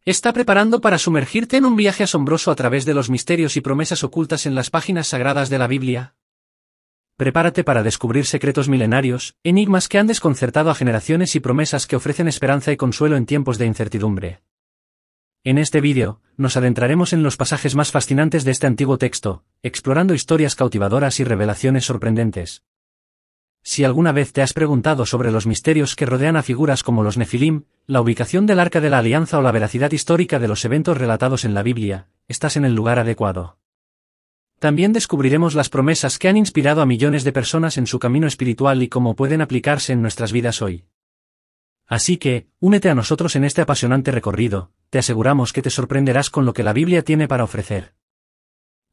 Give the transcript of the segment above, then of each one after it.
está preparando para sumergirte en un viaje asombroso a través de los misterios y promesas ocultas en las páginas sagradas de la Biblia. Prepárate para descubrir secretos milenarios, enigmas que han desconcertado a generaciones y promesas que ofrecen esperanza y consuelo en tiempos de incertidumbre. En este vídeo, nos adentraremos en los pasajes más fascinantes de este antiguo texto, explorando historias cautivadoras y revelaciones sorprendentes. Si alguna vez te has preguntado sobre los misterios que rodean a figuras como los Nefilim, la ubicación del Arca de la Alianza o la veracidad histórica de los eventos relatados en la Biblia, estás en el lugar adecuado. También descubriremos las promesas que han inspirado a millones de personas en su camino espiritual y cómo pueden aplicarse en nuestras vidas hoy. Así que, únete a nosotros en este apasionante recorrido, te aseguramos que te sorprenderás con lo que la Biblia tiene para ofrecer.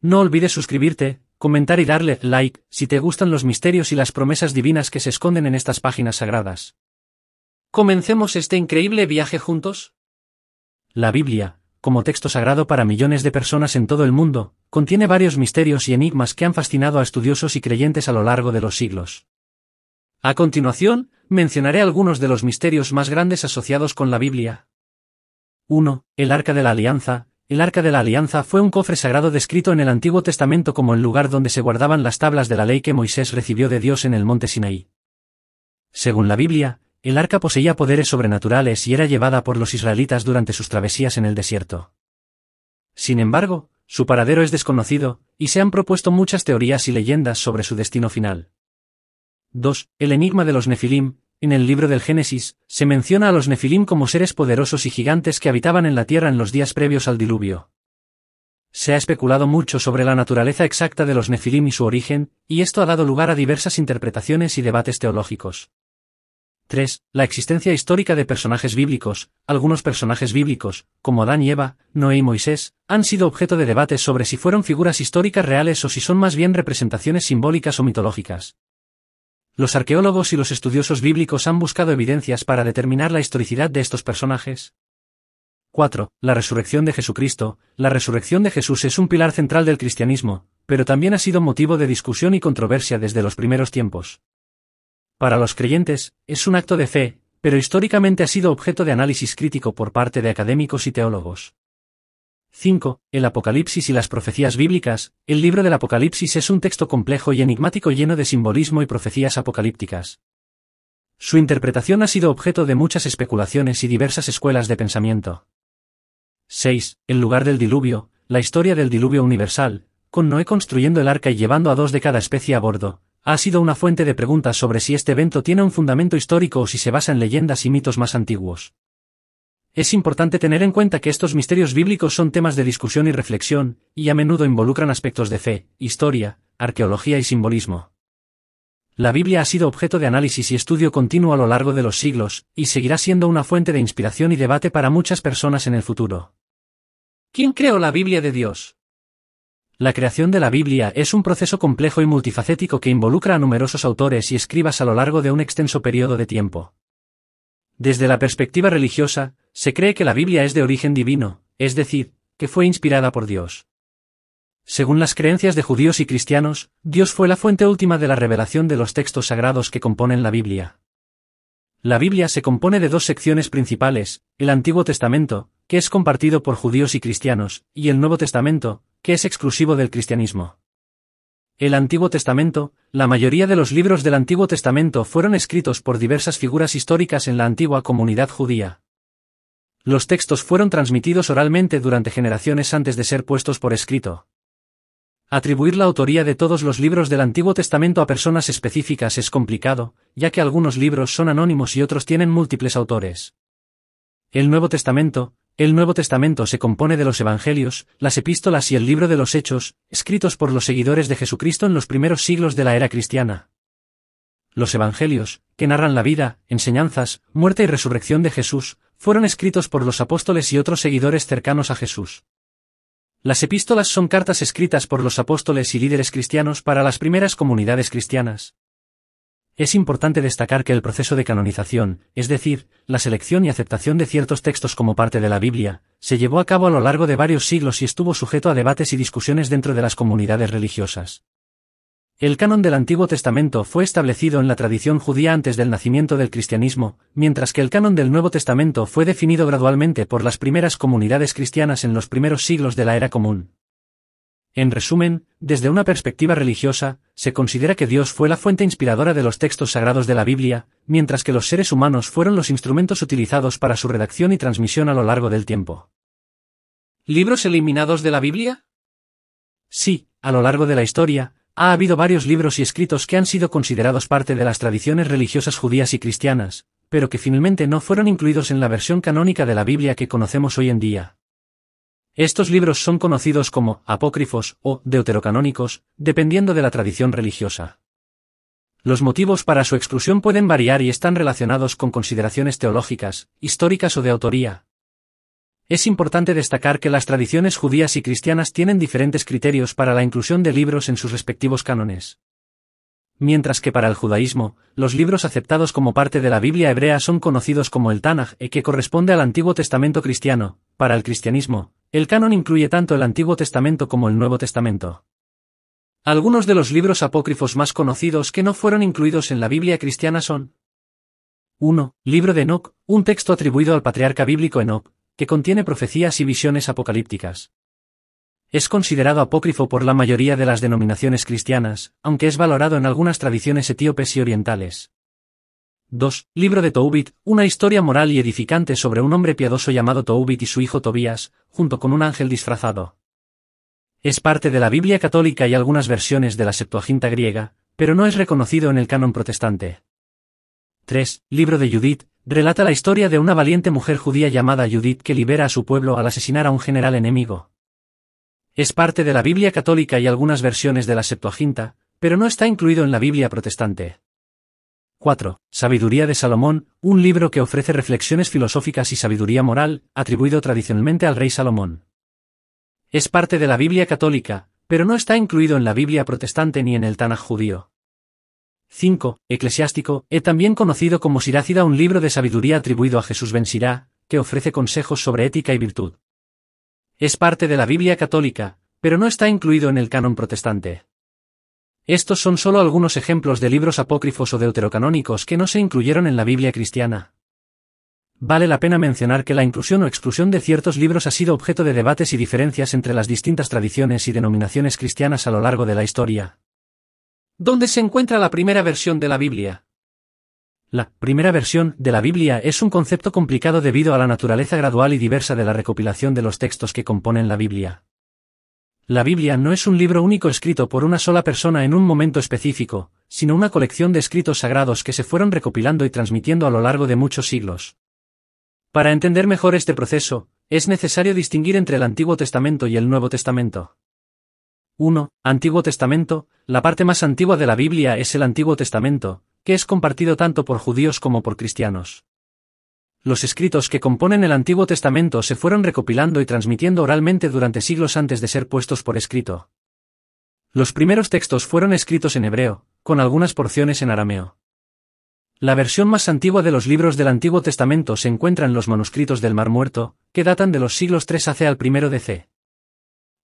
No olvides suscribirte, comentar y darle like si te gustan los misterios y las promesas divinas que se esconden en estas páginas sagradas. ¿Comencemos este increíble viaje juntos? La Biblia, como texto sagrado para millones de personas en todo el mundo, contiene varios misterios y enigmas que han fascinado a estudiosos y creyentes a lo largo de los siglos. A continuación, mencionaré algunos de los misterios más grandes asociados con la Biblia. 1. El Arca de la Alianza. El Arca de la Alianza fue un cofre sagrado descrito en el Antiguo Testamento como el lugar donde se guardaban las tablas de la ley que Moisés recibió de Dios en el monte Sinaí. Según la Biblia, el arca poseía poderes sobrenaturales y era llevada por los israelitas durante sus travesías en el desierto. Sin embargo, su paradero es desconocido, y se han propuesto muchas teorías y leyendas sobre su destino final. 2. El enigma de los Nefilim. En el libro del Génesis, se menciona a los Nefilim como seres poderosos y gigantes que habitaban en la tierra en los días previos al diluvio. Se ha especulado mucho sobre la naturaleza exacta de los Nefilim y su origen, y esto ha dado lugar a diversas interpretaciones y debates teológicos. 3. La existencia histórica de personajes bíblicos. Algunos personajes bíblicos, como Adán y Eva, Noé y Moisés, han sido objeto de debates sobre si fueron figuras históricas reales o si son más bien representaciones simbólicas o mitológicas. Los arqueólogos y los estudiosos bíblicos han buscado evidencias para determinar la historicidad de estos personajes. 4. La resurrección de Jesucristo. La resurrección de Jesús es un pilar central del cristianismo, pero también ha sido motivo de discusión y controversia desde los primeros tiempos. Para los creyentes, es un acto de fe, pero históricamente ha sido objeto de análisis crítico por parte de académicos y teólogos. 5. El Apocalipsis y las profecías bíblicas. El libro del Apocalipsis es un texto complejo y enigmático lleno de simbolismo y profecías apocalípticas. Su interpretación ha sido objeto de muchas especulaciones y diversas escuelas de pensamiento. 6. El lugar del diluvio. La historia del diluvio universal, con Noé construyendo el arca y llevando a 2 de cada especie a bordo, ha sido una fuente de preguntas sobre si este evento tiene un fundamento histórico o si se basa en leyendas y mitos más antiguos. Es importante tener en cuenta que estos misterios bíblicos son temas de discusión y reflexión, y a menudo involucran aspectos de fe, historia, arqueología y simbolismo. La Biblia ha sido objeto de análisis y estudio continuo a lo largo de los siglos, y seguirá siendo una fuente de inspiración y debate para muchas personas en el futuro. ¿Quién creó la Biblia de Dios? La creación de la Biblia es un proceso complejo y multifacético que involucra a numerosos autores y escribas a lo largo de un extenso periodo de tiempo. Desde la perspectiva religiosa, se cree que la Biblia es de origen divino, es decir, que fue inspirada por Dios. Según las creencias de judíos y cristianos, Dios fue la fuente última de la revelación de los textos sagrados que componen la Biblia. La Biblia se compone de 2 secciones principales, el Antiguo Testamento, que es compartido por judíos y cristianos, y el Nuevo Testamento, que es exclusivo del cristianismo. El Antiguo Testamento. La mayoría de los libros del Antiguo Testamento fueron escritos por diversas figuras históricas en la antigua comunidad judía. Los textos fueron transmitidos oralmente durante generaciones antes de ser puestos por escrito. Atribuir la autoría de todos los libros del Antiguo Testamento a personas específicas es complicado, ya que algunos libros son anónimos y otros tienen múltiples autores. El Nuevo Testamento se compone de los Evangelios, las epístolas y el libro de los Hechos, escritos por los seguidores de Jesucristo en los primeros siglos de la era cristiana. Los Evangelios, que narran la vida, enseñanzas, muerte y resurrección de Jesús, fueron escritos por los apóstoles y otros seguidores cercanos a Jesús. Las epístolas son cartas escritas por los apóstoles y líderes cristianos para las primeras comunidades cristianas. Es importante destacar que el proceso de canonización, es decir, la selección y aceptación de ciertos textos como parte de la Biblia, se llevó a cabo a lo largo de varios siglos y estuvo sujeto a debates y discusiones dentro de las comunidades religiosas. El canon del Antiguo Testamento fue establecido en la tradición judía antes del nacimiento del cristianismo, mientras que el canon del Nuevo Testamento fue definido gradualmente por las primeras comunidades cristianas en los primeros siglos de la era común. En resumen, desde una perspectiva religiosa, se considera que Dios fue la fuente inspiradora de los textos sagrados de la Biblia, mientras que los seres humanos fueron los instrumentos utilizados para su redacción y transmisión a lo largo del tiempo. ¿Libros eliminados de la Biblia? Sí, a lo largo de la historia, ha habido varios libros y escritos que han sido considerados parte de las tradiciones religiosas judías y cristianas, pero que finalmente no fueron incluidos en la versión canónica de la Biblia que conocemos hoy en día. Estos libros son conocidos como apócrifos o deuterocanónicos, dependiendo de la tradición religiosa. Los motivos para su exclusión pueden variar y están relacionados con consideraciones teológicas, históricas o de autoría. Es importante destacar que las tradiciones judías y cristianas tienen diferentes criterios para la inclusión de libros en sus respectivos cánones. Mientras que para el judaísmo, los libros aceptados como parte de la Biblia hebrea son conocidos como el Tanaj, que corresponde al Antiguo Testamento cristiano. Para el cristianismo, el canon incluye tanto el Antiguo Testamento como el Nuevo Testamento. Algunos de los libros apócrifos más conocidos que no fueron incluidos en la Biblia cristiana son: 1. Libro de Enoc, un texto atribuido al patriarca bíblico Enoc, que contiene profecías y visiones apocalípticas. Es considerado apócrifo por la mayoría de las denominaciones cristianas, aunque es valorado en algunas tradiciones etíopes y orientales. 2. Libro de Tobit, una historia moral y edificante sobre un hombre piadoso llamado Tobit y su hijo Tobías, junto con un ángel disfrazado. Es parte de la Biblia católica y algunas versiones de la Septuaginta griega, pero no es reconocido en el canon protestante. 3. Libro de Judith, relata la historia de una valiente mujer judía llamada Judith que libera a su pueblo al asesinar a un general enemigo. Es parte de la Biblia católica y algunas versiones de la Septuaginta, pero no está incluido en la Biblia protestante. 4. Sabiduría de Salomón, un libro que ofrece reflexiones filosóficas y sabiduría moral, atribuido tradicionalmente al rey Salomón. Es parte de la Biblia católica, pero no está incluido en la Biblia protestante ni en el Tanaj judío. 5. Eclesiástico, también conocido como Sirácida, un libro de sabiduría atribuido a Jesús ben Sirá, que ofrece consejos sobre ética y virtud. Es parte de la Biblia católica, pero no está incluido en el canon protestante. Estos son solo algunos ejemplos de libros apócrifos o deuterocanónicos que no se incluyeron en la Biblia cristiana. Vale la pena mencionar que la inclusión o exclusión de ciertos libros ha sido objeto de debates y diferencias entre las distintas tradiciones y denominaciones cristianas a lo largo de la historia. ¿Dónde se encuentra la primera versión de la Biblia? La primera versión de la Biblia es un concepto complicado debido a la naturaleza gradual y diversa de la recopilación de los textos que componen la Biblia. La Biblia no es un libro único escrito por una sola persona en un momento específico, sino una colección de escritos sagrados que se fueron recopilando y transmitiendo a lo largo de muchos siglos. Para entender mejor este proceso, es necesario distinguir entre el Antiguo Testamento y el Nuevo Testamento. 1. Antiguo Testamento. La parte más antigua de la Biblia es el Antiguo Testamento, que es compartido tanto por judíos como por cristianos. Los escritos que componen el Antiguo Testamento se fueron recopilando y transmitiendo oralmente durante siglos antes de ser puestos por escrito. Los primeros textos fueron escritos en hebreo, con algunas porciones en arameo. La versión más antigua de los libros del Antiguo Testamento se encuentra en los manuscritos del Mar Muerto, que datan de los siglos III AC al I DC.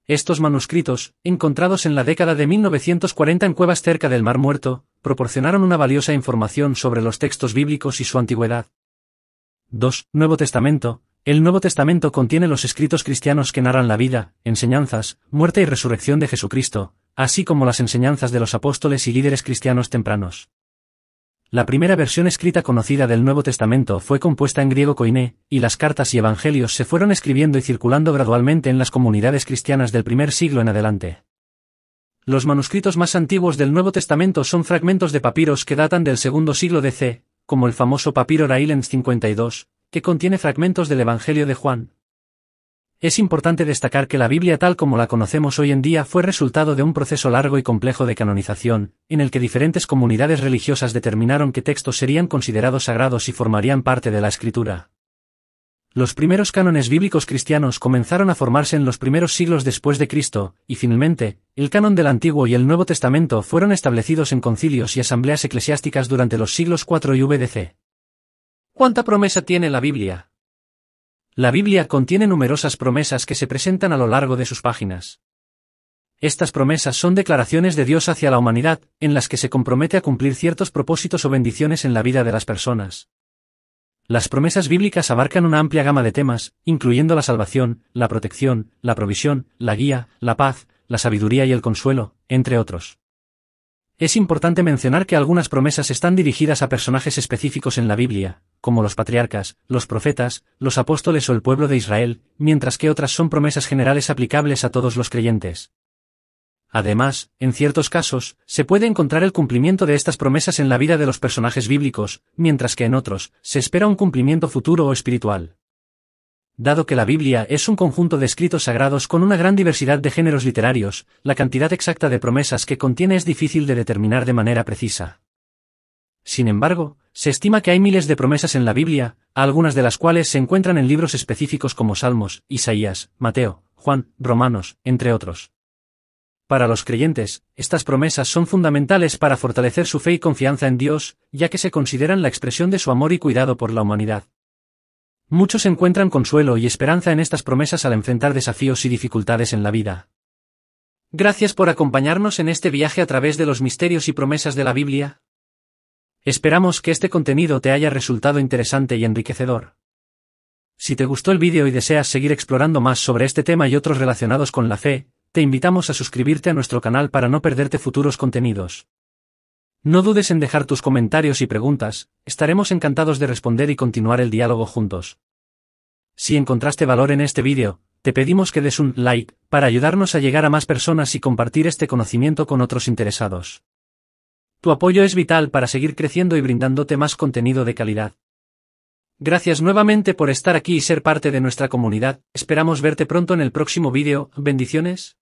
Estos manuscritos, encontrados en la década de 1940 en cuevas cerca del Mar Muerto, proporcionaron una valiosa información sobre los textos bíblicos y su antigüedad. 2. Nuevo Testamento. El Nuevo Testamento contiene los escritos cristianos que narran la vida, enseñanzas, muerte y resurrección de Jesucristo, así como las enseñanzas de los apóstoles y líderes cristianos tempranos. La primera versión escrita conocida del Nuevo Testamento fue compuesta en griego koiné, y las cartas y evangelios se fueron escribiendo y circulando gradualmente en las comunidades cristianas del primer siglo en adelante. Los manuscritos más antiguos del Nuevo Testamento son fragmentos de papiros que datan del segundo siglo DC, como el famoso papiro Railens 52, que contiene fragmentos del Evangelio de Juan. Es importante destacar que la Biblia tal como la conocemos hoy en día fue resultado de un proceso largo y complejo de canonización, en el que diferentes comunidades religiosas determinaron qué textos serían considerados sagrados y formarían parte de la Escritura. Los primeros cánones bíblicos cristianos comenzaron a formarse en los primeros siglos después de Cristo, y finalmente, el canon del Antiguo y el Nuevo Testamento fueron establecidos en concilios y asambleas eclesiásticas durante los siglos IV y VDC. ¿Cuánta promesa tiene la Biblia? La Biblia contiene numerosas promesas que se presentan a lo largo de sus páginas. Estas promesas son declaraciones de Dios hacia la humanidad, en las que se compromete a cumplir ciertos propósitos o bendiciones en la vida de las personas. Las promesas bíblicas abarcan una amplia gama de temas, incluyendo la salvación, la protección, la provisión, la guía, la paz, la sabiduría y el consuelo, entre otros. Es importante mencionar que algunas promesas están dirigidas a personajes específicos en la Biblia, como los patriarcas, los profetas, los apóstoles o el pueblo de Israel, mientras que otras son promesas generales aplicables a todos los creyentes. Además, en ciertos casos, se puede encontrar el cumplimiento de estas promesas en la vida de los personajes bíblicos, mientras que en otros, se espera un cumplimiento futuro o espiritual. Dado que la Biblia es un conjunto de escritos sagrados con una gran diversidad de géneros literarios, la cantidad exacta de promesas que contiene es difícil de determinar de manera precisa. Sin embargo, se estima que hay miles de promesas en la Biblia, algunas de las cuales se encuentran en libros específicos como Salmos, Isaías, Mateo, Juan, Romanos, entre otros. Para los creyentes, estas promesas son fundamentales para fortalecer su fe y confianza en Dios, ya que se consideran la expresión de su amor y cuidado por la humanidad. Muchos encuentran consuelo y esperanza en estas promesas al enfrentar desafíos y dificultades en la vida. Gracias por acompañarnos en este viaje a través de los misterios y promesas de la Biblia. Esperamos que este contenido te haya resultado interesante y enriquecedor. Si te gustó el vídeo y deseas seguir explorando más sobre este tema y otros relacionados con la fe, te invitamos a suscribirte a nuestro canal para no perderte futuros contenidos. No dudes en dejar tus comentarios y preguntas, estaremos encantados de responder y continuar el diálogo juntos. Si encontraste valor en este vídeo, te pedimos que des un like, para ayudarnos a llegar a más personas y compartir este conocimiento con otros interesados. Tu apoyo es vital para seguir creciendo y brindándote más contenido de calidad. Gracias nuevamente por estar aquí y ser parte de nuestra comunidad, esperamos verte pronto en el próximo vídeo, bendiciones.